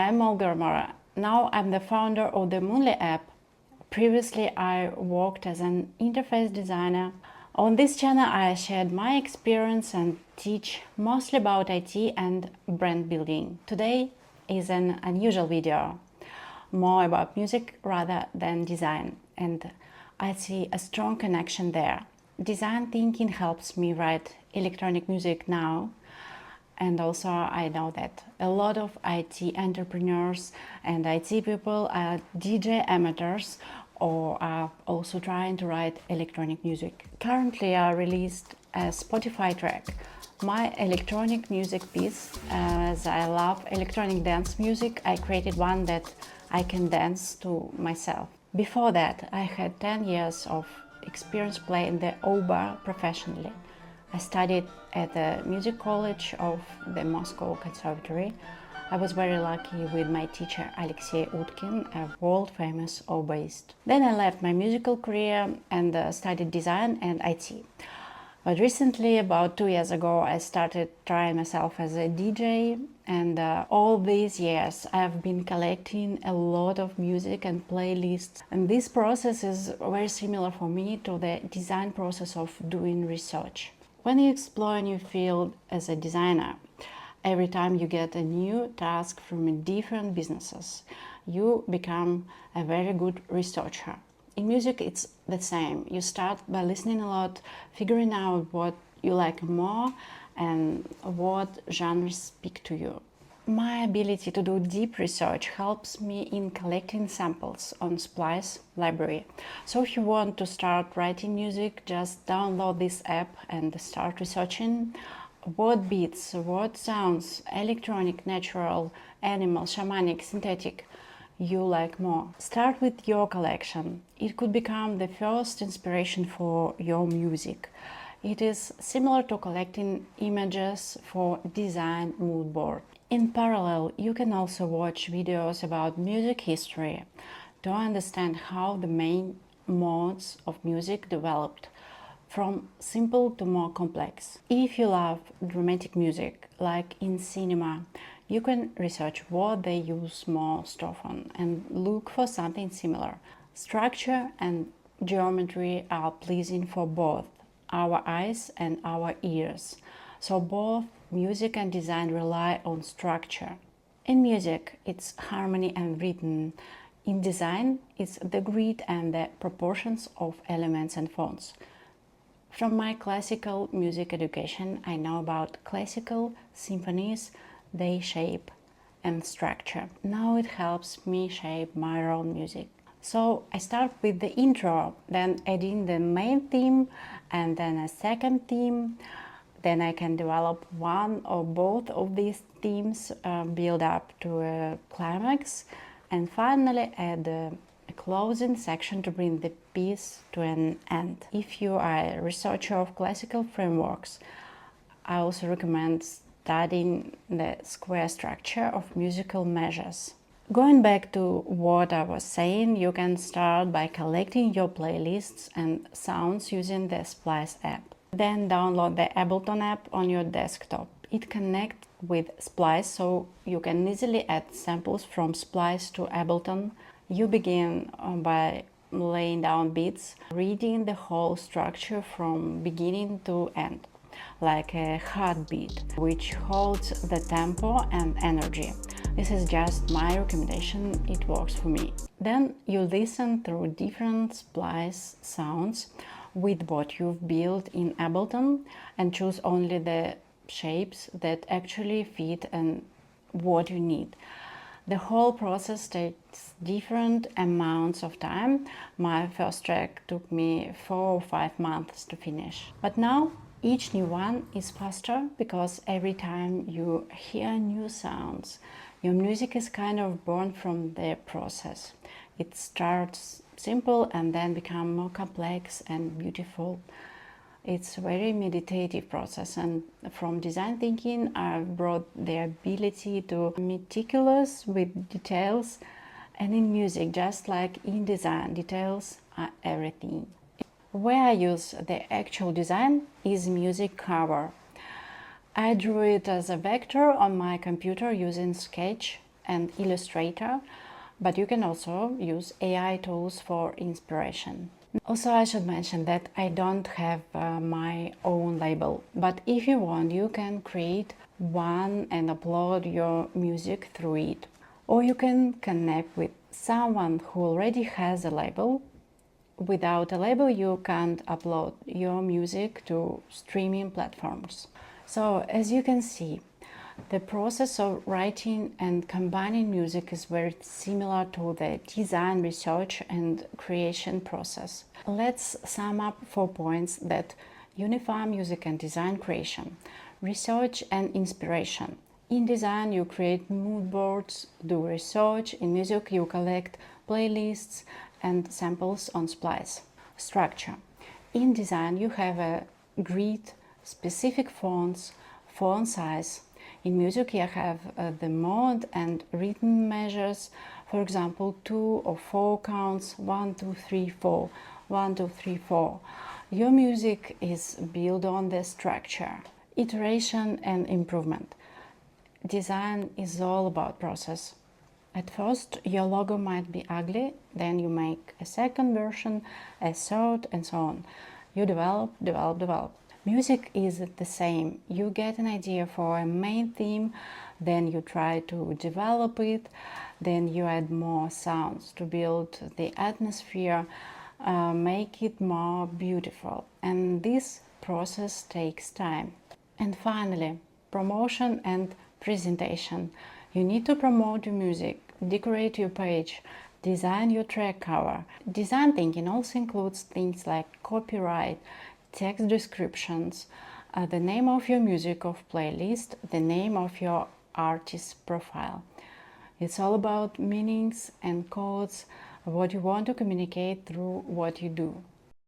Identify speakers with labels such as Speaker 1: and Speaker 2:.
Speaker 1: I'm Ramora. Now I'm the founder of the Moonly app. Previously, I worked as an interface designer. On this channel, I shared my experience and teach mostly about IT and brand building. Today is an unusual video, more about music rather than design, and I see a strong connection there. Design thinking helps me write electronic music now, and also I know that a lot of IT entrepreneurs and IT people are DJ amateurs or are also trying to write electronic music. Currently I released a Spotify track, my electronic music piece. As I love electronic dance music, I created one that I can dance to myself. Before that, I had 10 years of experience playing the oboe professionally. I studied at the music college of the Moscow Conservatory. I was very lucky with my teacher Alexei Utkin, a world-famous oboist. Then I left my musical career and studied design and IT. But recently, about 2 years ago, I started trying myself as a DJ, and all these years I've been collecting a lot of music and playlists. And this process is very similar for me to the design process of doing research. When you explore a new field as a designer, every time you get a new task from different businesses, you become a very good researcher. In music, it's the same. You start by listening a lot, figuring out what you like more and what genres speak to you. My ability to do deep research helps me in collecting samples on Splice library. So if you want to start writing music, just download this app and start researching what beats, what sounds, electronic, natural, animal, shamanic, synthetic, you like more. Start with your collection. It could become the first inspiration for your music. It is similar to collecting images for design mood board. In parallel, you can also watch videos about music history to understand how the main modes of music developed, from simple to more complex. If you love dramatic music, like in cinema, you can research what they use most often and look for something similar. Structure and geometry are pleasing for both our eyes and our ears. So both music and design rely on structure. In music, it's harmony and rhythm. In design, it's the grid and the proportions of elements and fonts. From my classical music education, I know about classical symphonies, they shape and structure. Now it helps me shape my own music. So I start with the intro, then adding the main theme and then a second theme. Then I can develop one or both of these themes, build up to a climax, and finally add a closing section to bring the piece to an end. If you are a researcher of classical frameworks, I also recommend studying the square structure of musical measures. Going back to what I was saying, you can start by collecting your playlists and sounds using the Splice app. Then download the Ableton app on your desktop. It connects with Splice, so you can easily add samples from Splice to Ableton. You begin by laying down beats, reading the whole structure from beginning to end, like a heartbeat, which holds the tempo and energy. This is just my recommendation, it works for me. Then you listen through different Splice sounds with what you've built in Ableton and choose only the shapes that actually fit and what you need. The whole process takes different amounts of time. My first track took me 4 or 5 months to finish. But now each new one is faster because every time you hear new sounds, your music is kind of born from the process. It starts simple and then becomes more complex and beautiful. It's a very meditative process, and from design thinking I've brought the ability to be meticulous with details, and in music, just like in design, details are everything. Where I use the actual design is music cover. I drew it as a vector on my computer using Sketch and Illustrator, but you can also use AI tools for inspiration. Also, I should mention that I don't have my own label, but if you want, you can create one and upload your music through it. Or you can connect with someone who already has a label. Without a label, you can't upload your music to streaming platforms. So, as you can see, the process of writing and combining music is very similar to the design, research, and creation process. Let's sum up 4 points that unify music and design creation: research and inspiration. In design, you create mood boards, do research. In music, you collect playlists and samples on Splice. Structure. In design, you have a grid, specific fonts, font size. In music, you have the mode and rhythm measures, for example, 2 or 4 counts, 1, 2, 3, 4, 1, 2, 3, 4. Your music is built on the structure, iteration and improvement. Design is all about process. At first, your logo might be ugly, then you make a second version, a third, and so on. You develop. Music is the same. You get an idea for a main theme, then you try to develop it, then you add more sounds to build the atmosphere, make it more beautiful. And this process takes time. And finally, promotion and presentation. You need to promote your music, decorate your page, design your track cover. Design thinking also includes things like copyright, text descriptions, the name of your music of playlist, the name of your artist profile. It's all about meanings and codes, what you want to communicate through what you do.